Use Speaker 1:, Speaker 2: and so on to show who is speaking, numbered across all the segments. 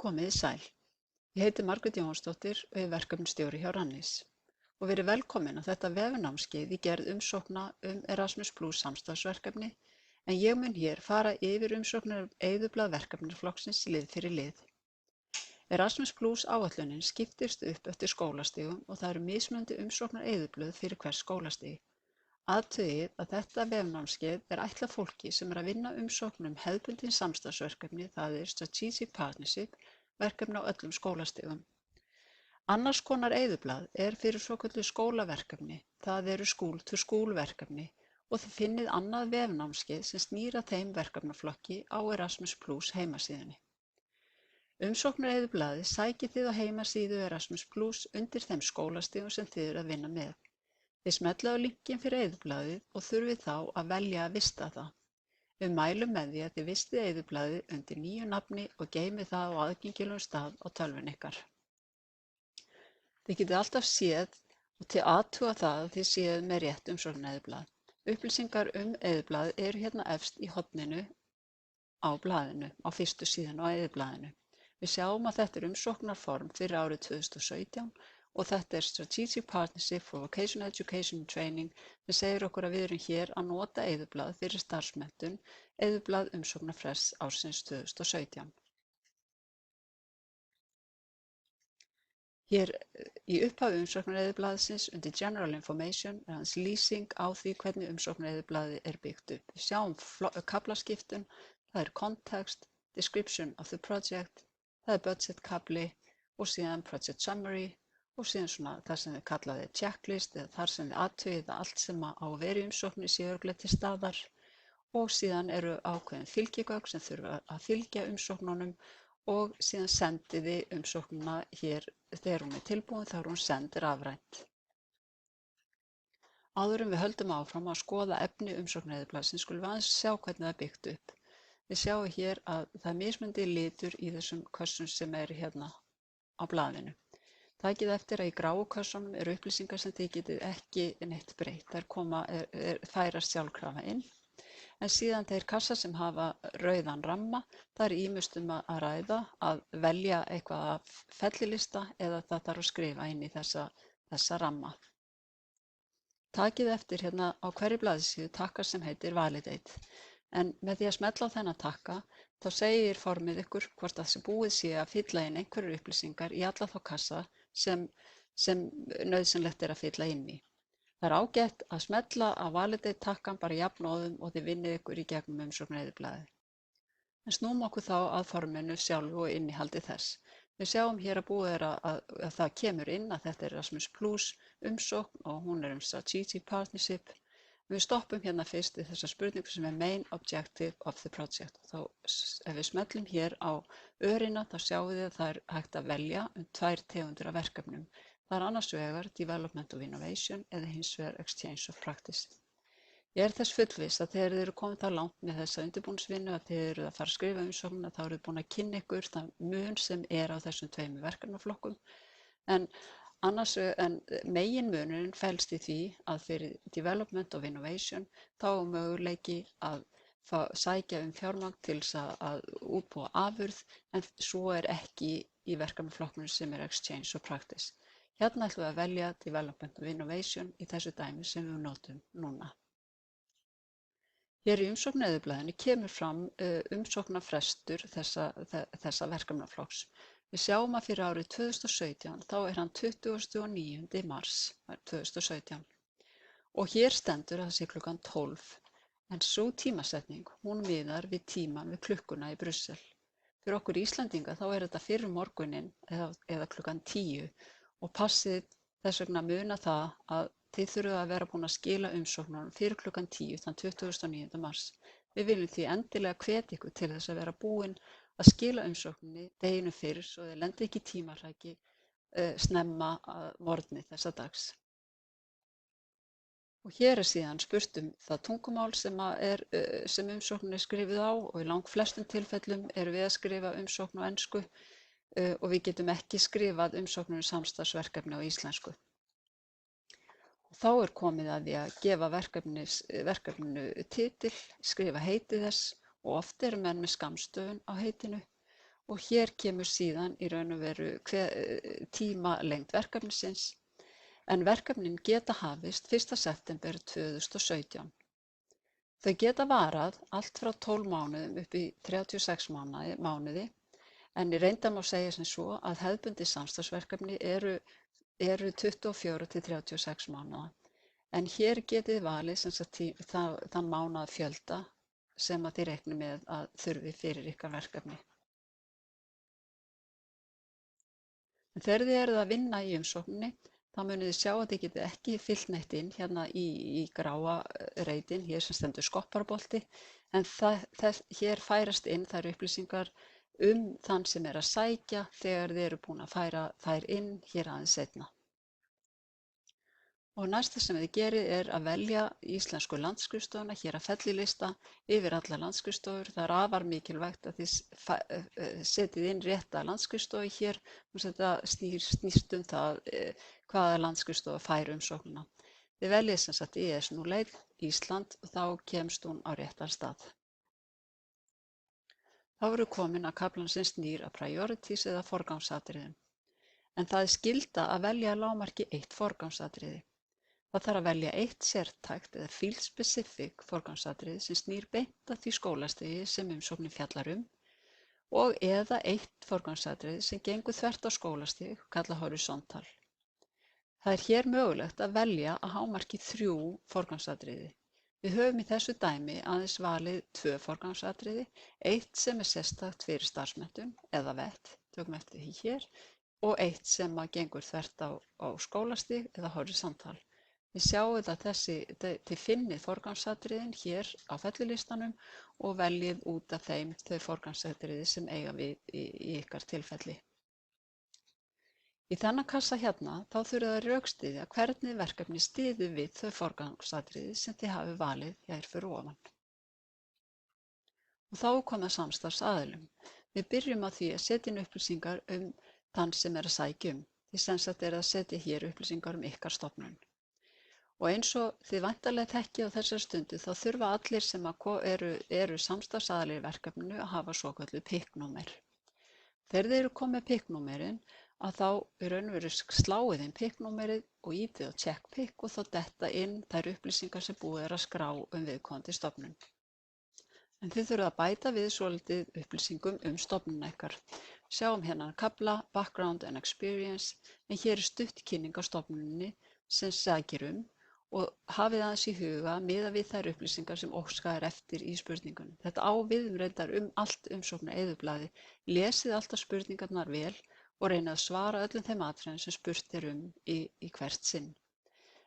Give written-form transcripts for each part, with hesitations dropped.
Speaker 1: Komiði sæl. Ég heiti Margrét Jóhannsdóttir og er verkefnisstjóri hjá Rannís. Og verið velkomin á þetta vefnámskeið í gerð umsókna Erasmus Plus samstarfsverkefni, en ég mun hér fara yfir umsóknir eyðublað verkefnaflokksins lið fyrir lið. Erasmus Plus áætlunin skiptist upp eftir skólastigum og það eru mismunandi umsóknar eyðublöð fyrir hvers skólastig. Athugið að þetta vefnámskeið er ætlað fólki sem að vinna umsókn hefðbundin samstarfsverkefni, það er Strategic Partnership, verkefni á öllum skólastigum. Annars konar eyðublað er fyrir svokölluð skólaverkefni, það eru school-to-school verkefni og þið finnið annað vefnámskeið sem snýr að þeim verkefnaflokki á Erasmus Plus heimasíðunni. Umsóknar eyðublaði sækið þið á heimasíðu Erasmus Plus undir þeim skólastigum sem þið eru að vinna með. Þið smellið á linkinn fyrir eyðublaðið og þurfið þá að velja að vista það. Við mælum með því að þið vistið eyðublaðið undir nýju nafni og geymið það á aðgengilegum stað á tölvunni ykkar. Þið getið alltaf séð og til athuga það að þið séuð með rétt umsóknareyðublað. Upplýsingar eyðublaðið eru hérna efst í horninu á blaðinu, á fyrstu síðan á eyðublaðinu. Við sjáum að þetta er umsóknarform fyrir árið 2017 og þetta er Strategic Partnership for Vocational Education and Training sem segir okkur að við erum hér að nota eyðublað fyrir starfsmenntun, eyðublað umsóknarfrests ársins 2017. Hér í upphafi umsóknareyðublaðsins undir General Information er hans lýsing á því hvernig umsóknareyðublaðið er byggt upp. Við sjáum kaflaskiptun, það er Context, Description of the Project, það er Budget kafli og síðan Project Summary og síðan svona það sem við kallaði checklist eða þar sem við athugið að allt sem á að vera í umsókninni sé örugglega til staðar og síðan eru ákveðin fylgigögn sem þurfa að fylgja umsóknunum og síðan sendið þið umsóknina hér þegar hún er tilbúin þá er hún send rafrænt. Áður en við höldum áfram að skoða efni umsóknareyðublaðsins skulum við aðeins sjá hvernig það er byggt upp. Við sjáum hér að það er mismunandi litur í þessum kössum sem eru hérna á blaðinu. Takið eftir að í gráu kössunum eru upplýsingar sem þið getið ekki neitt breytt. Þær færast sjálfkrafa inn. En síðan þeir kassar sem hafa rauðan ramma, það er ýmist að ræða að velja eitthvað af fellilista eða það þarf að skrifa inn í þessa ramma. Takið eftir hérna á hverju blaðsíðu takka sem heitir Validate. En með því að smella á þennan takka, þá segir formið ykkur hvort það sé búið sé að fylla inn einhverjar upplýsingar í alla þá kassa sem nauðsynlegt er að fylla inn í. Það er ágætt að smella á Validate takkan bara jafnóðum og þið vinnið ykkur í gegnum umsóknareyðublaðið. En snúum okkur þá að forminu sjálfu og innihaldi þess. Við sjáum hér að búið er að það kemur inn að þetta er Erasmus Plus umsókn og hún er Strategic Partnership. Við stoppum hérna fyrst í þessa spurningu sem er Main Objective of the Project. Þá ef við smellum hér á örina þá sjáum við að það er hægt að velja tvær tegundir af verkefnum. Það er annars vegar Development of Innovation eða hins vegar Exchange of Practice. Ég er þess fullviss að þegar þið eru komið það langt með þessa undirbúningsvinnu að þið eru að fara að skrifa umsóknina þá eru þið búin að kynna ykkur það mun sem er á þessum tveimur verkefnaflokkum. En meginmunurinn felst í því að fyrir Development of Innovation þá er möguleiki að sækja fjármagn til þess að útbúa afurð en svo er ekki í verkefnaflokknum sem er Exchange of Practice. Hérna ætlum við að velja Development of Innovation í þessu dæmi sem við notum núna. Hér í umsóknareyðublaðinu kemur fram umsóknarfrestur þessa verkefnaflokks. Við sjáum að fyrir árið 2017 þá er hann 29. mars 2017 og hér stendur að það sé klukkan 12 en sú tímasetning hún miðar við tíman við klukkuna í Brussel. Fyrir okkur Íslendinga þá er þetta fyrir morguninn eða klukkan 10 og passið þess vegna muna það að þið þurfið að vera búin að skila umsóknunum fyrir klukkan 10 þann 29. mars. Við viljum því endilega hvetja ykkur til þess að vera búin að skila umsókninni deginu fyrir svo þið lendi ekki í tímahræki snemma að morgni þessa dags. Og hér er síðan spurt það tungumál sem umsóknin er skrifið á og í langflestum tilfellum erum við að skrifa umsókn á ensku og við getum ekki skrifað umsóknir samstarfsverkefni á íslensku. Þá er komið að því að gefa verkefninu titil, skrifa heiti þess og oft eru menn með skammstöfun á heitinu og hér kemur síðan í raun og veru tímalengd verkefnisins en verkefnin geta hafist 1. september 2017. Þau geta varað allt frá 12 mánuðum upp í 36 mánuði en reyndar má segja sem svo að hefðbundin samstarfsverkefni eru 24 til 36 mánuða. En hér getið þið valið sem sagt þann mánaðafjölda sem að þið reiknið með að þurfi fyrir ykkar verkefni. En þegar þið eruð að vinna í umsókninni, þá munið þið sjá að þið getið ekki fyllt neitt inn hérna í gráa reitin, hér sem stendur skopparbolti, en hér færast inn þær upplýsingar þann sem er að sækja þegar þið eru búin að færa þær inn hér aðeins seinna. Og næsta sem þið gerið er að velja íslensku landskrifstofuna hér að fellilista yfir allar landskrifstofur. Það er afar mikilvægt að þið setið inn rétta landskrifstofu hér og þetta snýst það hvaða landskrifstofa fær umsóknina. Þið veljið sem sagt IS01 Ísland og þá kemst hún á réttan stað. Þá eru komin að kaflan sem snýr að priorities eða forgangsatriðum. En það er skylda að velja að lágmarki 1 forgangsatriði. Það þarf að velja 1 sértækt eða field specific forgangsatriði sem snýr beint að því skólastigi sem umsóknin fjallar og eða 1 forgangsatriði sem gengur þvert á skólastig, kallað horisontal. Það er hér mögulegt að velja að hámarki 3 forgangsatriði. Við höfum í þessu dæmi aðeins valið 2 forgangsatriði, 1 sem er sérstakt fyrir starfsmenntun eða VET, tökum eftir því hér, og 1 sem gengur þvert á skólastig eða horisontal. Við sjáum að þið finnið forgangsatriðin hér á fellilistanum og veljið út af þeim þau forgangsatriði sem eiga við í ykkar tilfelli. Í þennan kassa hérna þá þurfið að rökstyðja hvernig verkefni styður við þau forgangsatriði sem þið hafið valið hér fyrir ofan. Og þá er komið að samstarfsaðilum. Við byrjum á því að setja inn upplýsingar þann sem er að sækja Því sem sagt að setja hér upplýsingar ykkar stofnun. Og eins og þið væntanlega þekkið á þessari stundu þá þurfa allir sem eru samstarfsaðilar í verkefninu að hafa svokölluð PIC-númer. Þegar þið eru komið með PIC-númerin þá í raun og veru sláið inn PIC-númerið og ítið á check PIC og þá detta inn þær upplýsingar sem búið er að skrá viðkomandi stofnun. En þið þurfa að bæta við svolítið upplýsingum stofnunina ykkar. Sjáum hérna kafla Background and Experience en hér er stutt kynning á stofnuninni sem sækir og hafið aðeins í huga miðað við þær upplýsingar sem óskað er eftir í spurningunum. Þetta á við reyndar allt umsóknareyðublaði. Lesið alltaf spurningarnar vel og reynið að svara öllum þeim atriðum sem spurt er í hvert sinn.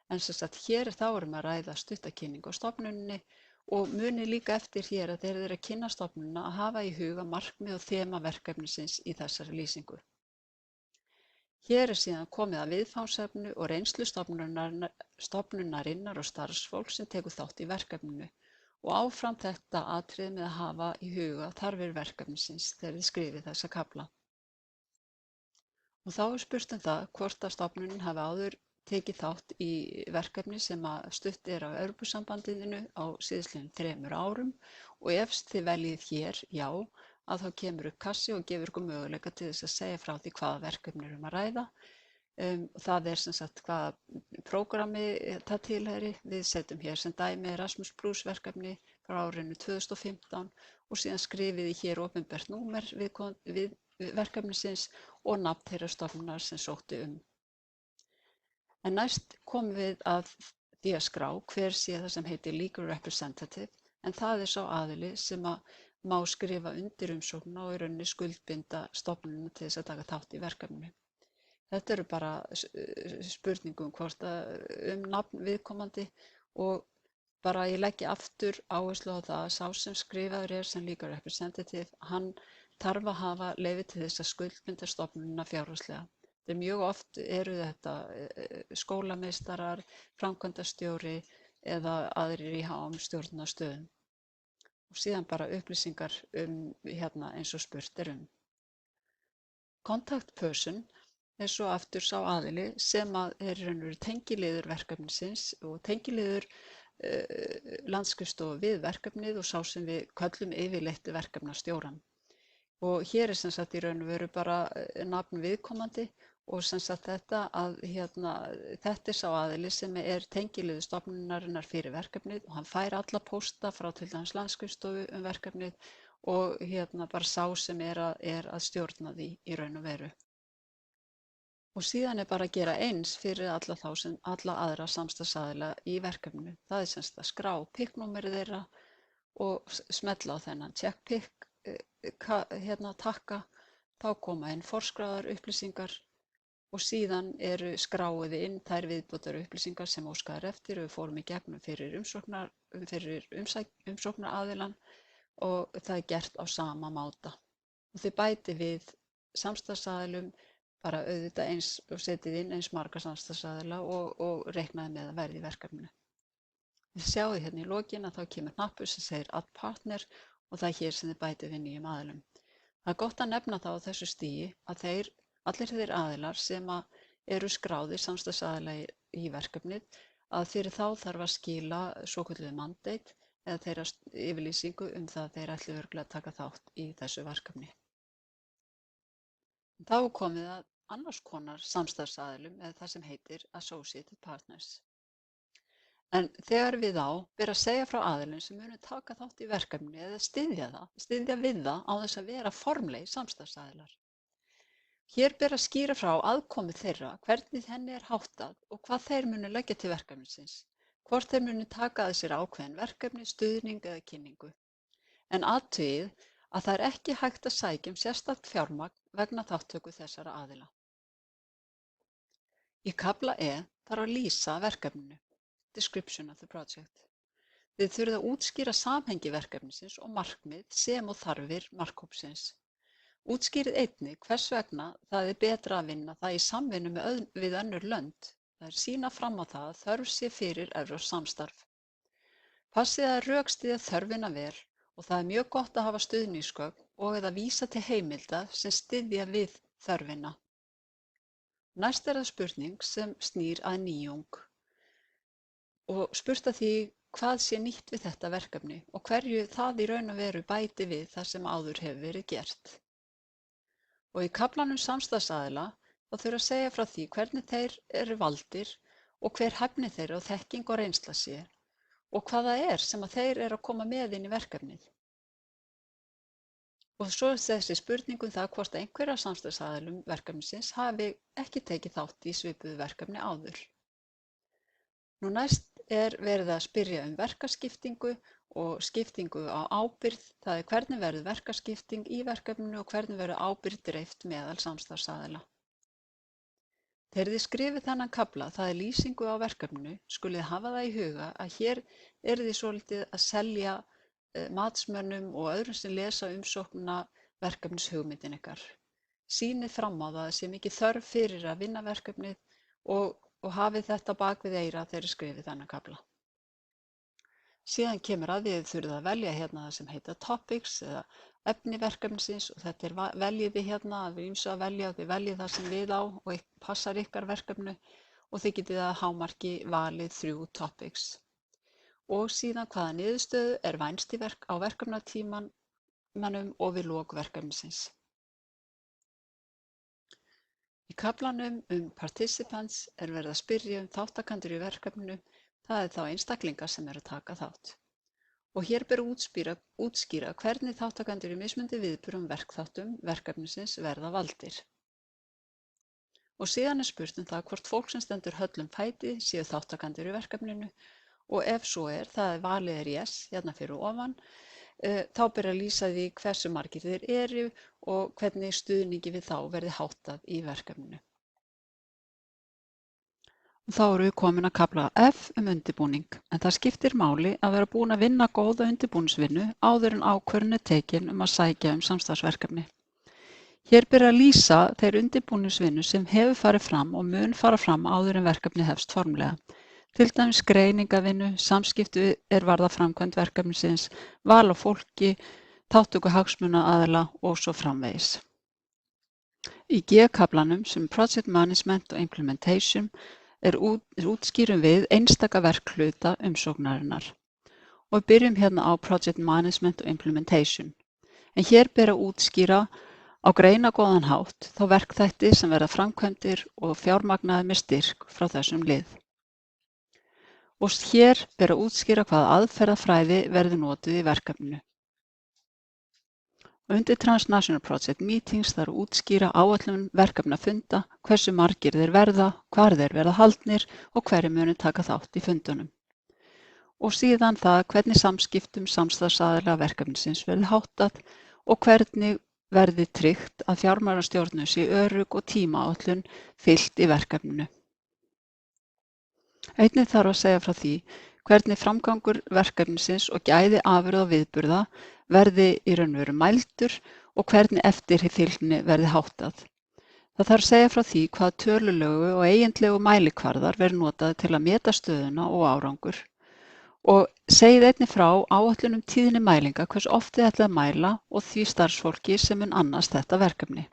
Speaker 1: En sem sagt hér þá erum að ræða stuttakynningu á stofnuninni og munið líka eftir hér að þeir eru að kynna stofnunina að hafa í huga markmið og þema verkefnisins í þessari lýsingu. Hér er síðan komið að viðfangsefnu og reynslu stofnunarinnar og starfsfólk sem tekur þátt í verkefninu og áfram þetta atriði með að hafa í huga þarfir verkefnisins þegar þið skrifið þessa kafla. Og þá er spurt það hvort að stofnunin hafi áður tekið þátt í verkefni sem að stutt er á Evrópusambandinu á síðastliðnum 3 árum og ef þið veljið hér já, að þá kemur upp kassi og gefur ykkur möguleika til þess að segja frá því hvaða verkefni að ræða. Það er sem sagt hvaða prógrami það tilheyri. Við setjum hér sem dæmi Erasmus Plus verkefni frá árinu 2015 og síðan skrifið hér opinbert númer við verkefnisins og nafn þeirra stofnunar sem sóttu En næst komum við að því að skrá hver sé það sem heitir Legal Representative en það er sá aðili sem má skrifa undir umsóknina og í rauninni skuldbinda stofnunina til þess að taka þátt í verkefninu. Þetta eru bara spurningum hvort nafn viðkomandi og bara ég leggi aftur áherslu á það að sá sem skrifaður sem Legal Representative, hann þarf að hafa leyfi til þess að skuldbinda stofnunina fjárhagslega. Mjög oft eru þetta skólameistarar, framkvæmdastjóri eða aðrir í stjórnunarstöðum. Og síðan bara upplýsingar hérna eins og spurt er Contact person er svo aftur sá aðili sem er í raun og veru tengiliður verkefnisins og tengiliður landsskrifstofu við verkefnið og sá sem við köllum yfirleitt verkefnastjórann. Og hér sem sagt í raun og veru bara nafn viðkomandi og sem sagt þetta að þetta sá aðili sem tengiliður stofnunarinnar fyrir verkefnið og hann fær alla pósta frá til dæmis Landsskrifstofu verkefnið og bara sá sem að stjórna því í raun og veru. Og síðan bara að gera eins fyrir alla aðra samstarfsaðila í verkefninu. Það sem sagt að skrá pikknúmerið þeirra og smetla á þennan check-pikk takka, þá koma inn forskráðar upplýsingar og síðan skráiði inn þær viðbótar upplýsingar sem óskað eftir og við fórum í gegnum fyrir umsóknaraðilann og það gert á sama máta. Og þið bæti við samstarfsaðilum bara auðvitað eins og setið inn eins marga samstarfsaðila og reiknaði með að verði í verkefninu. Þið sjáið hérna í lokin að þá kemur hnappur sem segir Add Partner og það hér sem þið bætið við nýjum aðilum. Það gott að nefna það á þessu stigi að allir þeir aðilar sem eru skráðir samstarfsaðila í verkefnið að fyrir þá þarf að skila svokölluðu mandate eða þeirra yfirlýsingu það að þeir ætli örugglega að taka þátt í þessu verkefni. Þá er komið að annars konar samstarfsaðilum eða það sem heitir Associated Partners. En þegar við ber að segja frá aðilum sem munu taka þátt í verkefni eða styðja við það á þess að vera formlegir samstarfsaðilar. Hér ber að skýra frá aðkomu þeirra, hvernig henni háttað og hvað þeir munu leggja til verkefnisins, hvort þeir munu taka að sér ákveðin verkefni, stuðning eða kynningu. En athugið að það ekki hægt að sækja sérstakt fjármagn vegna þátttöku þessara aðila. Í kafla þarf að lýsa verkefninu. Description of the project. Þið þurfið að útskýra samhengi verkefnisins og markmið sem og þarfir markhópsins. Útskýrið einnig hvers vegna það betra að vinna það í samvinnu við önnur lönd. Það sýna fram á það að þörf sé fyrir evrópskt samstarf. Passið að rökstyðja þörfina vel og það mjög gott að hafa stuðningsgögn og eða vísa til heimilda sem styðja við þörfina. Næst það spurning sem snýr að nýjung. Og spurt að því hvað sé nýtt við þetta verkefni og hverju það í raun og veru bæti við það sem áður hefur verið gert. Og í kaflanum samstarfsaðila þá þurfa að segja frá því hvernig þeir eru valdir og hver hæfni þeirra og þekking og reynsla sé og hvað það sem að þeir eru að koma með inn í verkefnið. Og svo þessi spurningum það hvort einhverja samstarfsaðilum verkefnisins hafi ekki tekið þátt í svipuðu verkefni áður. Nú næst verið að spyrja verkaskiptingu og skiptingu á ábyrgð, það hvernig verður verkaskipting í verkefninu og hvernig verður ábyrgð dreift meðal samstarfsaðila. Þegar þið skrifið þennan kafla, það lýsingu á verkefninu, skulið hafa það í huga að hér þið svolítið að selja matsmönnum og öðrum sem lesa umsóknina verkefnishugmyndin ykkar. Sýnið fram á það sé mikið þörf fyrir að vinna verkefnið og hafið þetta bak við eyra þegar skrifið þennan kafla. Síðan kemur að þið þurfið að velja það sem heita topics eða efni verkefnisins og þetta veljið þið það er ýmsu að velja og þið veljið það sem við á og passar ykkar verkefnu og þið getið að hámarki valið 3 topics. Og síðan hvaða niðurstöðu vænst á verkefnatímanum og við lok verkefnisins. Í kaflanum participants verið að spyrja þáttakendur í verkefninu, það þá einstaklingar sem eru að taka þátt. Og hér ber að útskýra hvernig þáttakendur í mismunandi viðburðum verkþáttum verkefnisins verða valdir. Og síðan spurt það hvort fólk sem stendur höllum fæti séu þáttakendur í verkefninu og ef svo það valið yes hérna fyrir ofan, þá ber að lýsa því hversu margir þeir eru og hvernig stuðningi við þá verði háttað í verkefninu. Þá erum við komin að kafla F undirbúning, en það skiptir máli að vera búin að vinna góða undirbúningsvinnu áður en ákvörðun tekin að sækja samstarfsverkefni. Hér ber að lýsa þeir undirbúningsvinnu sem hefur farið fram og mun fara fram áður en verkefni hefst formlega. Til dæmis greiningavinnu, samskipti varða framkvæmd verkefnisins, val á fólki, þátttöku hagsmunaaðila og svo framvegis. Í G-kaflanum sem Project Management og Implementation útskýrum við einstaka verkhluta umsóknarinnar. Og við byrjum á Project Management og Implementation. En hér ber að útskýra á greinagóðan hátt þá verkþætti sem verða framkvæmdir og fjármagnaðir með styrk frá þessum lið. Og hér ber að útskýra hvaða aðferðafræði verður notuð í verkefninu. Undir Transnational Project Meetings þarf að útskýra áætlun verkefnafunda, hversu margir þeir verða, hvar þeir verða haldnir og hverjir munu taka þátt í fundunum. Og síðan það hvernig samskiptum samstarfsaðila verkefnisins verði háttað og hvernig verði tryggt að fjármálastjórnun sé örugg og tímaáætlun fylgt í verkefninu. Einnig þarf að segja frá því hvernig framgangur verkefnisins og gæði afurða og viðburða verði í raun og veru mældur og hvernig eftirfylgni verði háttað. Það þarf að segja frá því hvaða tölulegu og eiginlegu mælikvarðar verði notaðir til að meta stöðuna og árangur og segið einnig frá áætlun tíðni mælinga hversu oft þið ætlið að mæla og því starfsfólki sem mun annast þetta verkefni.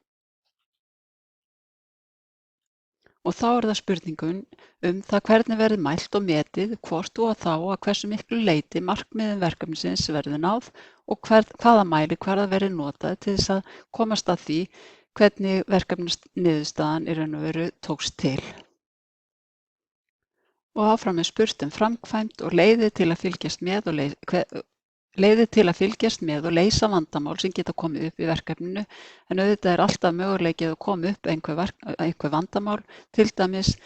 Speaker 1: Og þá það spurningin það hvernig verði mælt og metið hvort og þá að hversu miklu leyti markmiðum verkefnisins verði náð og hvaða mælikvarða verði notað til þess að komast að því hvernig verkefnisniðurstaðan í raun og veru tókst til. Og áfram spurt framkvæmd og leiðir til að fylgjast með og leysa vandamál sem geta komið upp í verkefninu, en auðvitað alltaf möguleiki að koma upp einhver vandamál, til dæmis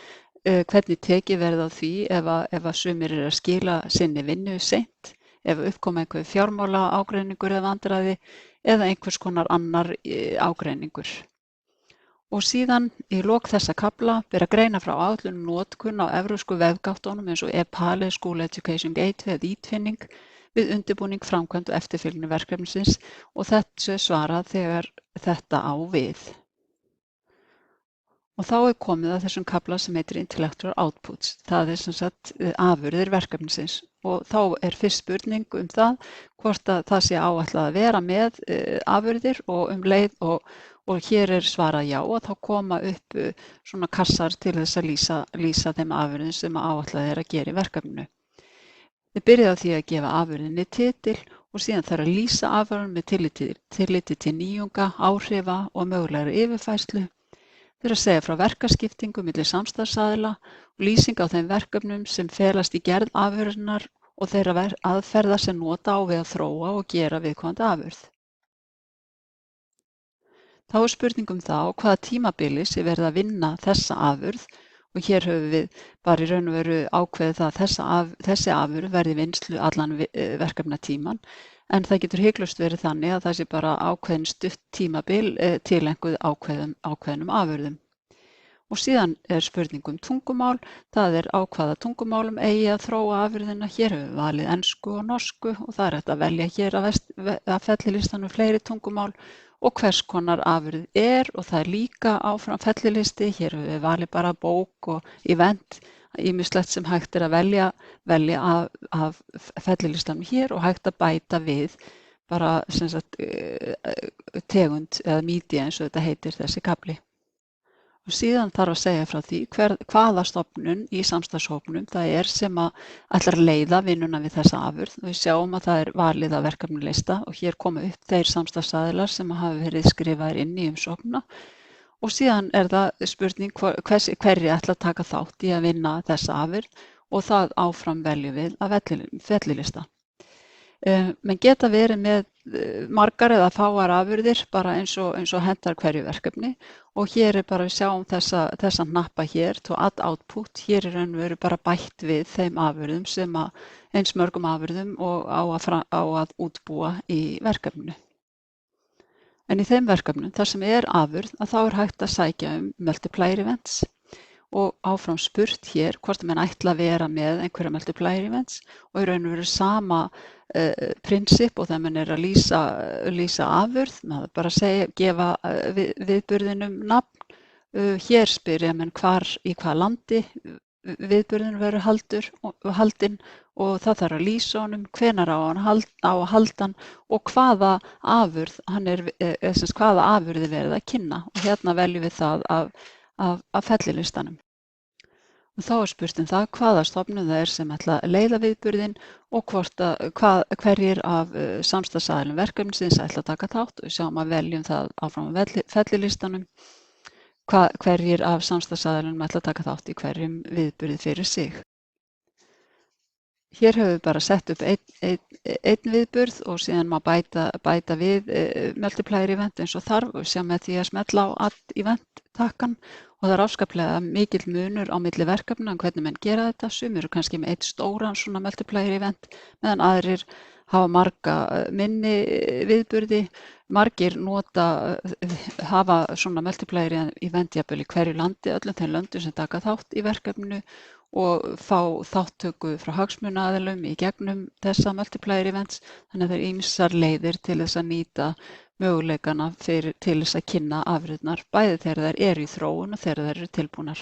Speaker 1: hvernig tekið verði á því ef að sumir að skila sinni vinnu seint, ef uppkoma einhver fjármála ágreiningur eða vandræði eða einhvers konar annar ágreiningur. Og síðan í lok þessa kafla ber að greina frá áætlun notkun á evrópsku vefgáttunum eins og EPALE, School Education Gateway eða e-twinning við undirbúning, framkvæmd og eftirfylgni verkefnisins og þessu svarað þegar þetta á við. Og þá komið að þessum kafla sem heitir Intellectual Outputs, það sem sagt afurðir verkefnisins og þá fyrst spurning það hvort að það sé áætlað að vera með afurðir og leið og hér svarað já og þá koma upp svona kassar til þess að lýsa þeim afurðum sem áætlað að gera í verkefninu. Þið byrjið á því að gefa afurðinni titil og síðan þarf að lýsa afurðum með tilliti til nýjunga, áhrifa og mögulegri yfirfærslu. Þið að segja frá verkaskiptingu milli samstarfsaðila og lýsing á þeim verkefnum sem felast í gerð afurðarinnar og þeirra aðferða sem nota á við að þróa og gera viðkomandi afurð. Þá spurning það á hvaða tímabili sé verið að vinna þessa afurð og hér höfum við bara í raun og veru ákveðið það að þessi afurð verði í vinnslu allan verkefnatíman, en það getur hiklaust verið þannig að það sé bara ákveðin stutt tímabil tileinkuð ákveðnum afurðum. Og síðan spurning tungumál, það á hvaða tungumálum eigi að þróa afurðina. Hér höfum við valið ensku og norsku og það hægt að velja hér að fellilistanum fleiri tungumál og hvers konar afurð og það líka áfram fellilisti. Hér höfum við valið bara bók og event, ýmislegt sem hægt að velja af fellilistanum hér og hægt að bæta við bara sem sagt, tegund eða media eins og þetta heitir þessi kafli. Og síðan þarf að segja frá því hvaða stofnun í samstarfshópnum það sem ætlar að leiða vinnuna við þessa afurð. Og við sjáum að það valið að verkefnalista og hér koma upp þeir samstarfsaðilar sem hafa verið skrifaðir inn í umsóknina. Og síðan það spurning hverjir ætla að taka þátt í að vinna þessa afurð og það áfram veljum við að fellilista. Menn geta verið með margar eða fáar afurðir bara eins og hentar hverju verkefni og hér bara við sjáum þessa hnappa hér to add output, hér raun og veru bara bætt við þeim afurðum sem eins mörgum afurðum og á að útbúa í verkefninu. En í þeim verkefnum þar sem afurð að þá hægt að sækja multiplier events og áfram spurt hér hvort menn ætla að vera með einhverja multiplier events og í raun og veru sama prinsip og þegar mann að lýsa afurð, maður bara gefa viðburðinum nafn. Hér spyrja menn í hvaða landi viðburðin verður haldinn og það þarf að lýsa honum, hvenær á að halda hann og hvaða afurð hvaða afurði verið að kynna og hérna veljum við það af fellilistanum. Þá spurt það hvaða stofnun það sem ætla að leiða viðburðinn og hverjir af samstarfsaðilum verkefnisins ætla að taka þátt. Við sjáum að veljum það áfram á fellilistanum, hverjir af samstarfsaðilum ætla að taka þátt í hverjum viðburði fyrir sig. Hér höfum við bara sett upp einn viðburð og síðan má bæta við multiplier event eins og þarf og sjá með því að smetla á add event takkan og það afskaplega mikill munur á milli verkefna hvernig menn gera þetta. Sumir eru kannski með eitt stóran svona multiplier event meðan aðrir hafa marga minni viðburði. Margir hafa svona multiplier event jafnvel í hverju landi, öllum þeim löndum sem taka þátt í verkefninu og fá þáttöku frá hagsmunaaðilum í gegnum þessa multiplier events. Þannig að það eru ýmsar leiðir til þess að nýta möguleikana til þess að kynna afurðirnar, bæði þegar þær eru í þróun og þegar þær eru tilbúnar.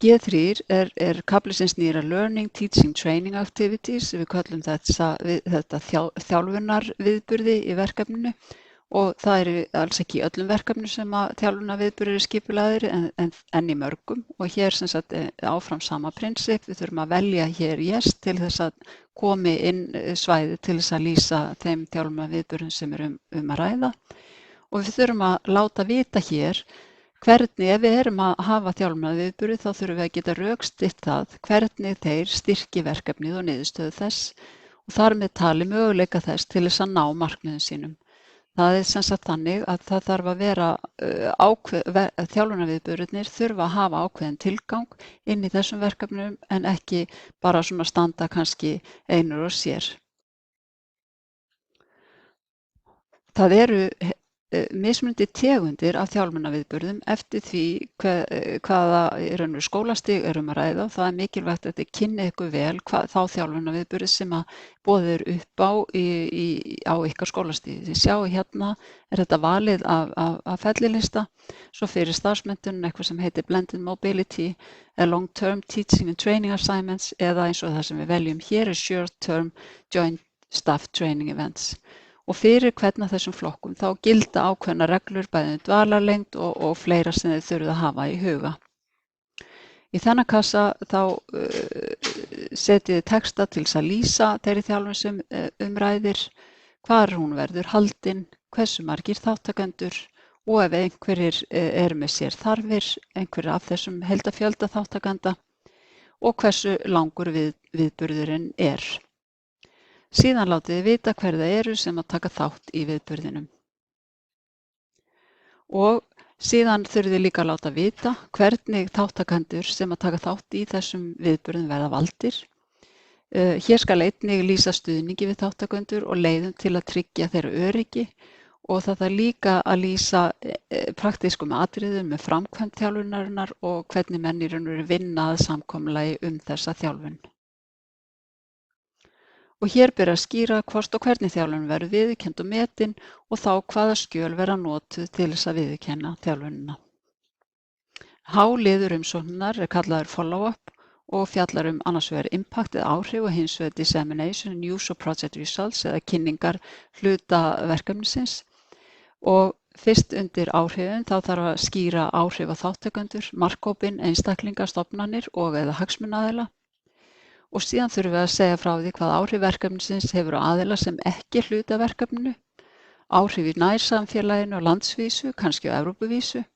Speaker 1: G3 er kafli sem snýr að Learning, Teaching, Training Activities. Við köllum þetta þjálfunarviðburði í verkefninu og það eru alls ekki í öllum verkefnum sem að þjálfunarviðburðir eru skipulagðir en í mörgum og hér sem sagt áfram sama prinsip. Við þurfum að velja hér til þess að komi inn svæði til þess að lýsa þeim þjálfunarviðburðum sem að ræða og við þurfum að láta vita hér hvernig, ef við erum að hafa þjálfunarviðburði þá þurfum við að geta rökstutt það hvernig þeir styrki verkefnið og niðurstöðu þess og þar með tali möguleika þess til þess að ná markmiðum sínum. Það er sem sagt þannig að það þarf að vera þjálfunarviðburðirnir þurfa að hafa ákveðin tilgang inn í þessum verkefnum en ekki bara svona standa kannski einur og sér. Það eru mismunandi tegundir af þjálfunarviðburðum eftir því hvaða skólastig að ræða. Það er mikilvægt að þið kynni ykkur vel þá þjálfunarviðburði sem að boðið er upp á á ykkar skólastigi. Þið sjáu hérna er þetta valið af fellilista, svo fyrir starfsmenntun eitthvað sem heitir Blended Mobility, Long Term Teaching and Training Assignments eða eins og það sem við veljum hér er Short Term Joint Staff Training Events. Og fyrir hvern af þessum flokkum þá gilda ákveðna reglur bæði dvalarlengd og fleira sem þið þurfið að hafa í huga. Í þennan kassa þá setjið þið texta til þess að lýsa þeirri þjálfun sem ræðir, hvar hún verður haldin, hversu margir þáttakendur og ef einhverjir eru með sér þarfir, einhverjir af þessum heildarfjölda þáttakenda og hversu langur viðburðurinn er. Síðan látið þið vita hver það eru sem að taka þátt í viðburðinum. Og síðan þurfið þið líka að láta vita hvernig þáttakendur sem að taka þátt í þessum viðburðum verða valdir. Hér skal einnig lýsa stuðningi við þáttakendur og leiðum til að tryggja þeirra öryggi og það þarf líka að lýsa praktískum atriðum með framkvæmd þjálfunarinnar og hvernig menn í raun og veru vinna að samkomulagi þessa þjálfun. Og hér ber að skýra hvort og hvernig þjálfun verður viðurkennd og metin og þá hvaða skjöl verða notuð til þess að viðurkenna þjálfunina. H-liður umsóknar er kallaður follow-up og fjallar annars vegar impact eða áhrif og hins vegar dissemination and use of project results eða kynningar hluta verkefnisins. Og fyrst undir áhrifin þá þarf að skýra áhrif á þátttakendur, markhópinn, einstaklinga, stofnanir og eða hagsmunaaðila. Og síðan þurfum við að segja frá því hvað áhrif verkefnisins hefur á aðila sem ekki hluta verkefninu, áhrif í nærsamfélaginu á landsvísu, kannski á Evrópuvísu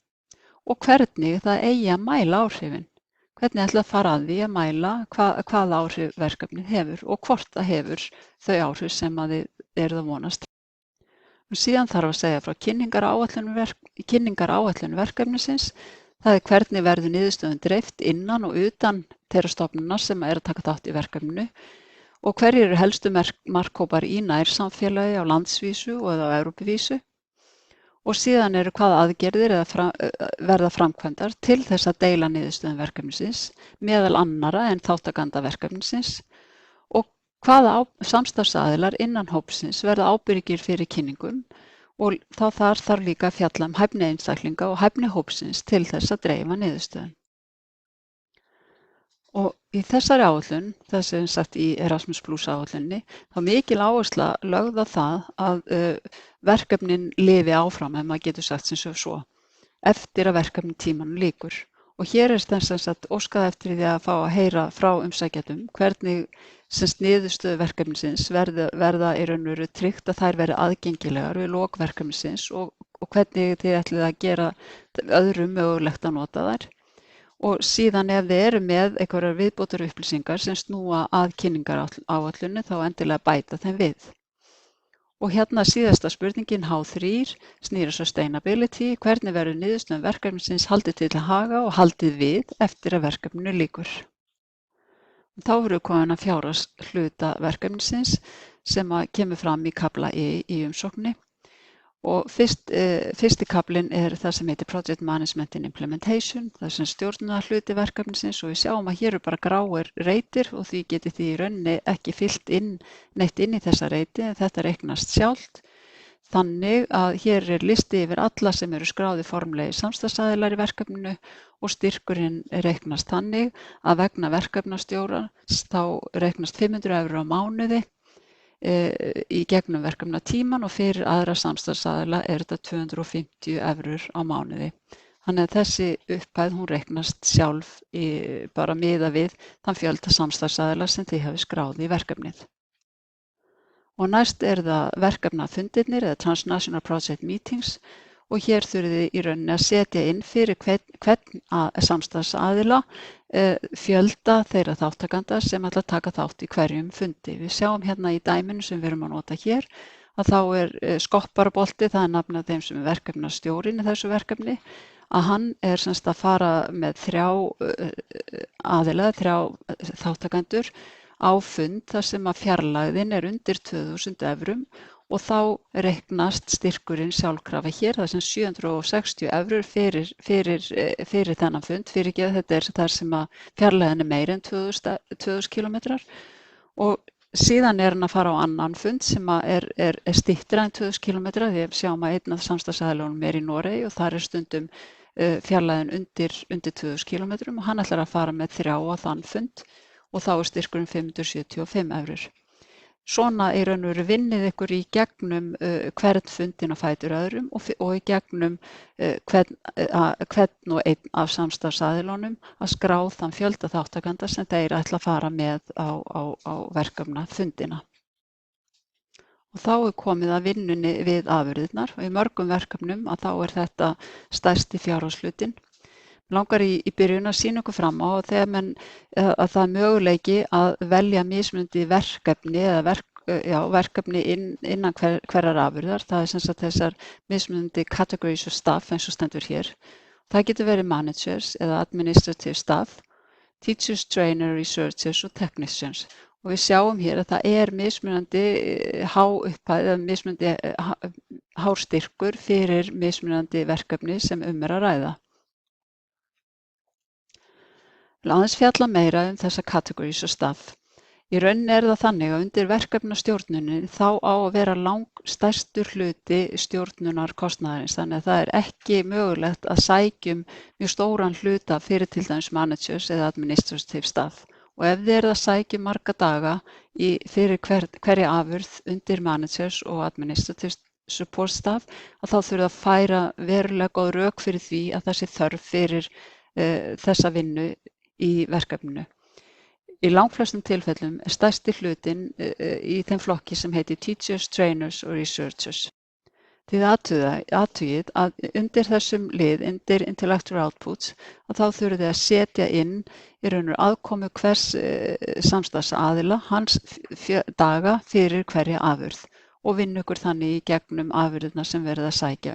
Speaker 1: og hvernig það eigi að mæla áhrifin. Hvernig ætla að fara að því að mæla hvað áhrif verkefnið hefur og hvort það hefur þau áhrif sem að þið eruð að vonast. Og síðan þarf að segja frá kynningaráætlun verkefnisins. Það er hvernig verður niðurstöðum dreift innan og utan þeirra stofnana sem að taka þátt í verkefninu og hverjir eru helstu markhópar í nærsamfélagi á landsvísu og eða á Evrópuvísu og síðan eru hvaða aðgerðir verða framkvæmdar til þess að deila niðurstöðum verkefnisins meðal annarra en þáttakenda verkefnisins og hvaða samstarfsaðilar innan hópsins verða ábyrgir fyrir kynningum og þar þarf líka að fjalla hæfni einstaklinga og hæfni hópsins til þess að dreifa niðurstöðum. Og í þessari áætlun, þess sem sagt í Erasmus Plus áætlunni, þá mikil áhersla lögð á það að verkefnin lifi áfram, ef maður getur sagt sem svo, eftir að verkefni tímanum lýkur. Og hér sem sagt óskað eftir því að fá að heyra frá umsækjendum hvernig niðurstöður verkefnisins verða í raun og veru tryggt að þær verði aðgengilegar við lok verkefnisins og hvernig þið ætlið að gera öðrum mögulegt að nota þær. Og síðan ef þið eru með einhverjar viðbótarupplýsingar sem snúa að kynningaráætlunni þá endilega bæta þeim við. Og hérna síðasta spurningin H3 snýr að sustainability, hvernig verður niðurstöðum verkefnisins haldið til haga og haldið við eftir að verkefninu lýkur. Þá erum við komin að fjárhagshluta verkefnisins sem kemur fram í kafla í umsókninni. Og fyrsti kaflinn það sem heitir Project Management and Implementation, það sem stjórnunarhluti verkefnisins og við sjáum að hér eru bara gráir reitir og því getið þið í rauninni ekki fyllt neitt inn í þessa reiti en þetta reiknast sjálft. Þannig að hér listi yfir alla sem eru skráðir formlegir samstarfsaðilar í verkefninu og styrkurinn reiknast þannig að vegna verkefnastjórans þá reiknast 500 € á mánuði í gegnum verkefnatíman og fyrir aðra samstarfsaðila þetta 250 € á mánuði. Þannig að þessi upphæð hún reiknast sjálf bara miðað við þann fjölda samstarfsaðila sem þið hafi skráð í verkefnið. Og næst það verkefnafundirnir eða Transnational Project Meetings og hér þurfið þið í rauninni að setja inn fyrir hvern samstarfsaðila fjölda þeirra þáttakenda sem ætla að taka þátt í hverjum fundi. Við sjáum hérna í dæminu sem við erum að nota hér að þá skopparabolti, það nafnið af þeim sem verkefnastjórinn í þessu verkefni, að hann sem sagt að fara með 3 aðila, 3 þáttakendur á fund þar sem að fjarlægðin undir 2000 € og þá reiknast styrkurinn sjálfkrafa hér, það sem 760 € fyrir þennan fund, þetta þar sem að fjarlægðin meira en 2000 km og síðan hann að fara á annan fund sem að styttra en 2000 km því við sjáum að einn af samstarfsaðilunum í Noregi og þar stundum fjarlægðin undir 2000 km og hann ætlar að fara með 3 á þann fund og þá styrkurinn 575 €. Svona í raun og veru vinnið ykkur í gegnum hvern fundin á fætur öðrum og í gegnum hvern og einn af samstarfsaðilunum að skrá þann fjölda þáttakenda sem þeir ætla að fara með á verkefnafundina. Og þá komið að vinnunni við afurðirnar og í mörgum verkefnum að þá þetta stærsti fjárhagshlutinn. Langar í byrjun að sýna ykkur fram á að það möguleiki að velja mismunandi verkefni eða verkefni innan hverrar afurðar. Það sem sagt þessar mismunandi categories of staff eins og stendur hér. Það getur verið managers eða administrative staff, teachers, trainer, researchers og technicians. Og við sjáum hér að það mismunandi háupphæð eða mismunandi hárstyrkur fyrir mismunandi verkefni sem að ræða. Aðeins fjalla meira þessa categories og staff. Í rauninni það þannig að undir verkefnastjórnuninni þá á að vera langstærstur hluti stjórnunarkostnaðarins. Þannig að það ekki mögulegt að sækjum mjög stóran hluta fyrir til dæmis managers eða administrative staff. Og ef þið að sækja marga daga fyrir hverja afurð undir managers og administrative support staff að þá þurfa að færa verulega góð rök fyrir því að það sé þörf fyrir þessa vinnu í verkefninu. Í langflestum tilfellum stærsti hlutinn í þeim flokki sem heitir Teachers, Trainers og Researchers. Þið athugið að undir þessum lið, undir Intellectual Outputs, að þá þurfið þið að setja inn í raun og aðkomu hvers samstarfsaðila, hans daga fyrir hverja afurð og vinna ykkur þannig í gegnum afurðina sem verið að sækja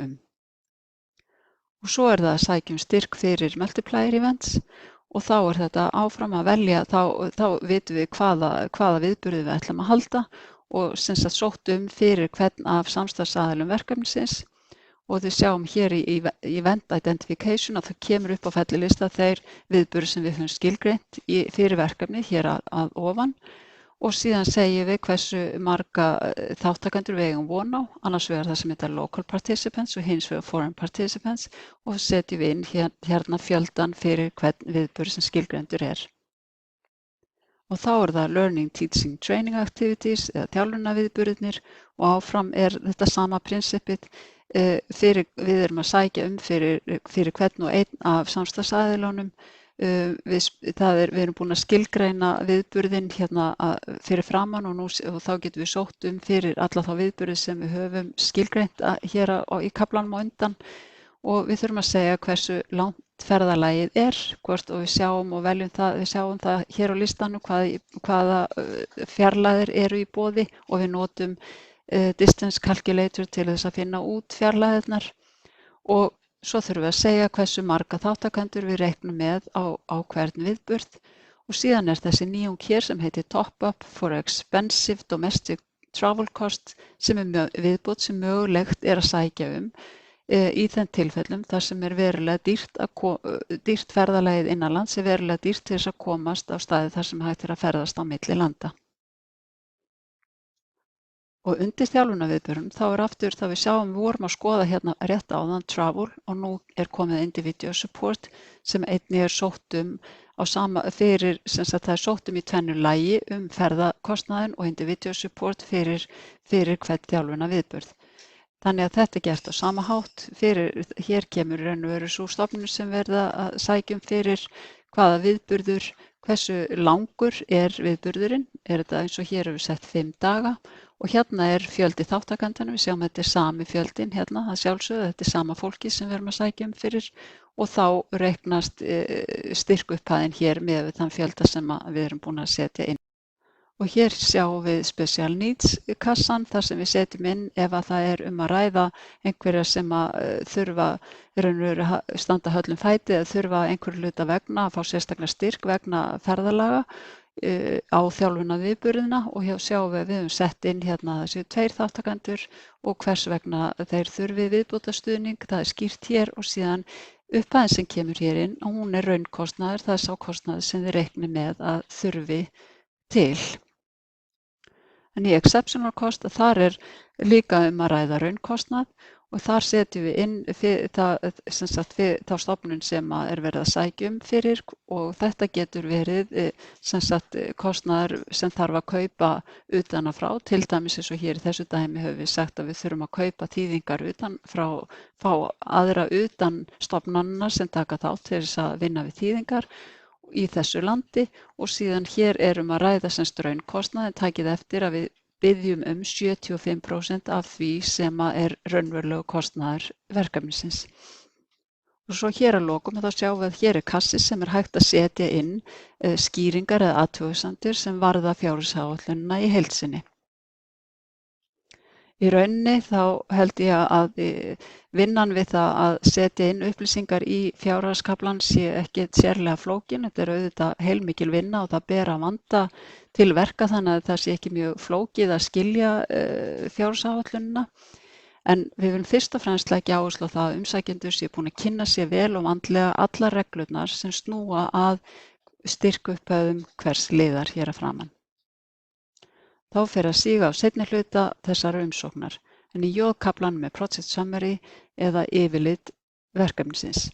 Speaker 1: Og svo það að sækja styrk fyrir multiplier events og þá þetta áfram að velja, þá vitum við hvaða viðburði við ætlum að halda og sem sagt sótt fyrir hvern af samstarfsaðilum verkefnisins og þið sjáum hér í event identification að það kemur upp á fellilista þeir viðburði sem við höfum skilgreint fyrir verkefni hér að ofan og síðan segjum við hversu marga þáttakendur við eigum von á, annars vegar það sem heitir local participants og hins vegar foreign participants og setjum við inn hérna fjöldan fyrir hvern viðburð sem skilgreindur Og þá það learning, teaching, training activities eða þjálfunarviðburðirnir og áfram þetta sama prinsipið Við erum að sækja fyrir hvern og einn af samstarfsaðilunum. Við erum búin að skilgreina viðburðinn hérna fyrir framan og þá getum við sótt fyrir alla þá viðburði sem við höfum skilgreint hér í kaflanum á undan og við þurfum að segja hversu langt ferðalagið hvort og við sjáum og veljum það, við sjáum það hér á listanum hvaða fjarlægðir eru í boði og við notum distance calculator til þess að finna út fjarlægðirnar og svo þurfum við að segja hversu marga þátttakendur við reiknum með á hvern viðburð og síðan þessi nýjung hér sem heitir Top Up for Expensive Domestic Travel Cost sem viðbót sem mögulegt að sækja í þeim tilfellum þar sem verulega dýrt ferðalagið innanlands verulega dýrt til þess að komast á staði þar sem hægt að ferðast á milli landa. Og undir þjálfunarviðburðum þá við sjáum við vorum að skoða hérna rétt áðan travel og nú komið individual support sem einnig sótt á sama fyrir það sótt í tvennu lagi ferðakostnaðinn og individual support fyrir hvern þjálfunarviðburð. Þannig að þetta gert á sama hátt hér kemur raun og veru sú stofnun sem verða að sækjum fyrir hvaða viðburður, hversu langur viðburðurinn, þetta eins og hér við sett 5 daga og hérna fjöldi þátttakendanna, við sjáum að þetta sami fjöldin hérna, það sjálfsögðu, þetta sama fólki sem við erum að sækja fyrir og þá reiknast styrkupphæðin hér með þann fjölda sem við erum búin að setja inn. Og hér sjáum við Special Needs kassan þar sem við setjum inn ef að það að ræða einhverja sem þurfa standa höllum fæti eða þurfa einhverju hluta vegna að fá sérstaklega styrk vegna ferðalaga á þjálfunarviðburðina og hér sjáum við höfum sett inn hérna þessi 2 þáttakendur og hvers vegna þeir þurfi viðbótarstuðning, það skýrt hér og síðan upphæðin sem kemur hér inn og hún raunkostnaður, það sá kostnaður sem þið reikni með að þurfi til. En í exceptional cost þar líka að ræða raunkostnað og þar setjum við inn þá stofnun sem verið að sækja fyrir og þetta getur verið kostnaður sem þarf að kaupa utan að frá, til dæmis eins og hér í þessu dæmi höfum við sagt að við þurfum að kaupa þýðingar utan frá, fá aðra utan stofnanna sem taka þátt til þess að vinna við þýðingar í þessu landi og síðan hér að ræða raunkostnað en takið eftir að við biðjum 75% af því sem raunverulegu kostnaður verkefnisins. Og svo hér að lokum þá sjáum við að hér kassi sem hægt að setja inn skýringar eða athugasemdir sem varða fjárhagsáætlunina í heild sinni. Í rauninni þá held ég að vinnan við það að setja inn upplýsingar í fjárhagskaflann sé ekki sérlega flókin. Þetta auðvitað heilmikil vinna og það ber að vanda til verka þannig að það sé ekki mjög flókið að skilja fjárhagsáætlunina. En við viljum fyrst og fremst leggja áherslu á það að umsækjendur séu búin að kynna sér vel og vandlega allar reglurnar sem snúa að styrkupphæðum hvers liðar hér að framan. Þá fer að síga á seinni hluta þessara umsóknar, en í J-kaflanum Project Summary eða yfirlit verkefnisins.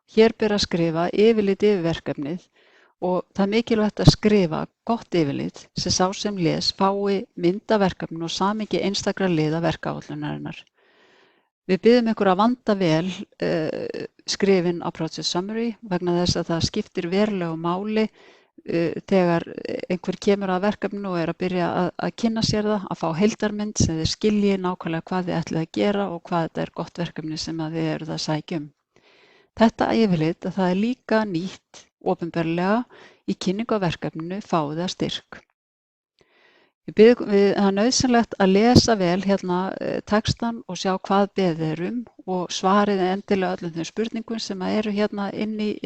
Speaker 1: Hér ber að skrifa yfirlit yfir verkefnið og það mikilvægt að skrifa gott yfirlit sem sá sem les fái mynd af verkefninu og samhengi einstakra liða verkáætlunarinnar. Við biðjum ykkur að vanda vel skrifin á Project Summary vegna þess að það skiptir verulegu máli þegar einhver kemur að verkefninu og að byrja að kynna sér það, að fá heildarmynd sem þið skilji nákvæmlega hvað þið ætlið að gera og hvað þetta gott verkefni sem þið eruð að sækja um. Þetta yfirlit að það líka nýtt opinberlega í kynningu á verkefninu fáið það styrk. Það er nauðsynlegt að lesa vel hérna textan og sjá hvað beðið og svarið endilega öllum þeim spurningum sem eru hérna inni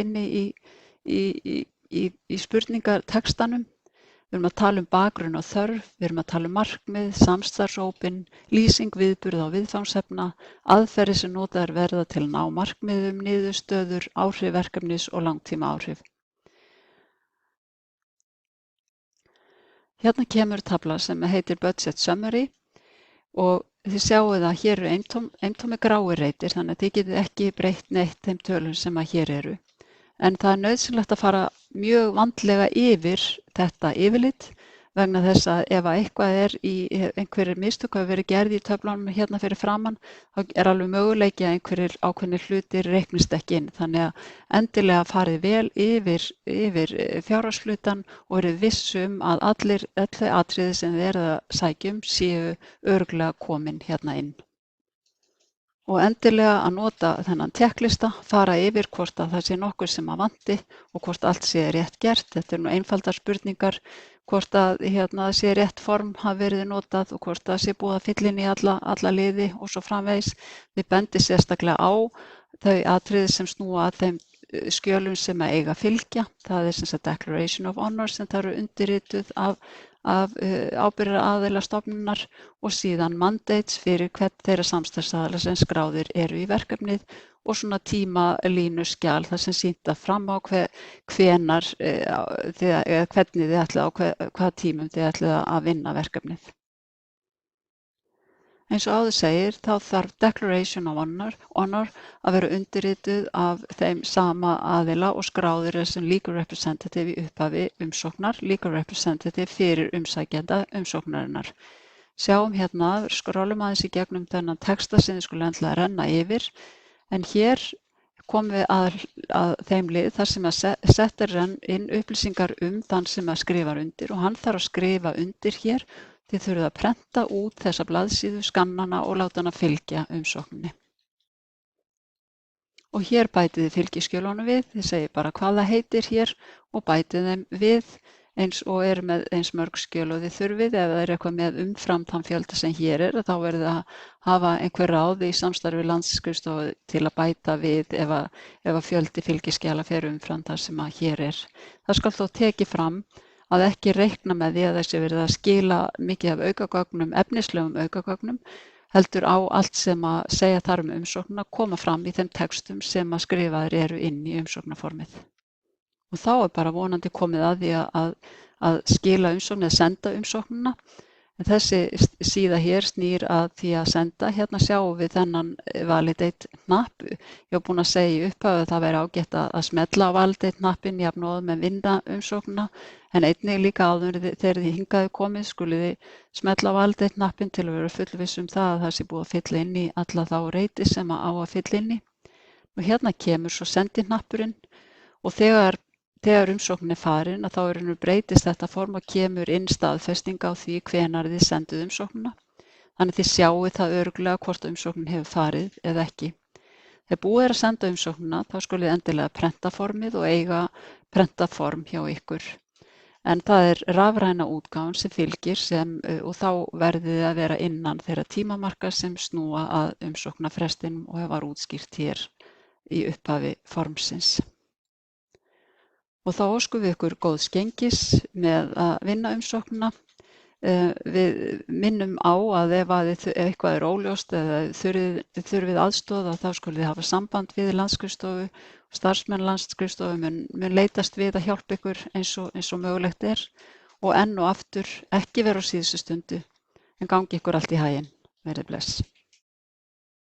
Speaker 1: í spurningatextanum. Við erum að tala um bakgrunn og þörf, við erum að tala um markmið, samstarfshópinn, lýsing viðburða og viðfangsefna, aðferðir sem notaðar verða til að ná markmiðum, niðurstöður, áhrif verkefnis og langtíma áhrif. Hérna kemur tafla sem heitir Budget Summary og þið sjáuð að hér eru eintómi gráir reitir þannig að þið getið ekki breytt neitt þeim tölum sem að hér eru. En það er nauðsynlegt að fara mjög vandlega yfir þetta yfirlit vegna þess að ef að eitthvað einhverjir mistök hafa verið gerð í töflunum hérna fyrir framann, þá alveg möguleiki að einhverjir ákveðnir hlutir reiknist ekki inn. Þannig að endilega farið vel yfir fjárhagshlutann og verið viss að öll þau atriði sem þið eruð að sækja séu örugglega komin hérna inn. Og endilega að nota þennan tékklista, fara yfir hvort að það sé nokkuð sem að vanti og hvort allt sé rétt gert. Þetta nú einfaldar spurningar, hvort að það sé rétt form hafi verið notað og hvort það sé búið að fylla inn í alla liði og svo framvegis. Við bendum sérstaklega á þau atriði sem snúa að þeim skjölum sem að eiga að fylgja. Það sem sagt Declaration of Honor sem það eru undirrituð af ábyrgðaraðila stofnunar og síðan mandates fyrir hvern þeirra samstarfsaðila sem skráðir eru í verkefnið og svona tímalínuskjal þar sem sýnda fram á hvernig þið ætlið á hvaða tímum þið ætlið að vinna verkefnið. Eins og áður segir, þá þarf Declaration of Honor að vera undirrituð af þeim sama aðila og skráður sem Legal Representative í upphafi umsóknar, Legal Representative fyrir umsækjanda umsóknarinnar. Sjáum hérna, skrólum aðeins í gegnum þennan texta sem þið skulle endilega renna yfir, en hér komum við að þeim lið þar sem að sett inn upplýsingar þann sem að skrifar undir og hann þarf að skrifa undir hér. Þið þurfið að prenta út þessa blaðsíðu, skannana og láta hana fylgja umsókninni. Og hér bætið þið fylgiskjölunum við, þið segið bara hvað það heitir hér og bætið þeim við eins og með eins mörg skjöl og þið þurfið. Ef það eitthvað með umfram þann fjölda sem hér þá verðið að hafa einhver ráð í samstarfi landsskrifstofu til að bæta við ef að fjöldi fylgiskjala fer umfram það sem að hér Það skal þó tekið fram að ekki reikna með því að þessi verið að skila mikið af aukagögnum, efnislegum aukagögnum, heldur á allt sem að segja þar umsóknina koma fram í þeim textum sem að skrifaðir eru inn í umsóknarformið. Og þá bara vonandi komið að því að skila umsókn eða senda umsóknina. En þessi síða hér snýr að því að senda. Hérna sjáum við þennan validate hnapp. Ég var búin að segja í upphafi að það væri ágætt að smella á validate hnappinn jafnóðum en vinna umsóknina. En einnig líka áður þegar þið hingaðu komið skulið þið smella á validate hnappinn til að vera fullviss það að það sé búið að fylla inn í alla þá reiti sem á að fylla inn í. Og hérna kemur svo sendi hnappurinn og þegar umsóknin farin þá breytist þetta form og kemur inn staðfesting á því hvenær þið senduð umsóknina. Þannig þið sjáu það örugglega hvort umsóknin hefur farið eða ekki. Þegar búið að senda umsóknina þá skulið endilega prenta formið og eiga prenta form hjá ykkur. En það rafræna útgáfan sem fylgir og þá verðið að vera innan þeirra tímamarka sem snúa að umsóknarfrestinum og var útskýrt hér í upphafi formsins. Og þá óskum við ykkur góðs gengis með að vinna umsóknina. Við minnum á að ef eitthvað óljóst eða þurfið aðstoð þá skulið þið hafa samband við landsskrifstofu. Starfsmenn landsskrifstofu mun leitast við að hjálpa ykkur eins og mögulegt og enn og aftur ekki vera á síðustu stundu en gangi ykkur allt í haginn. Verið bless.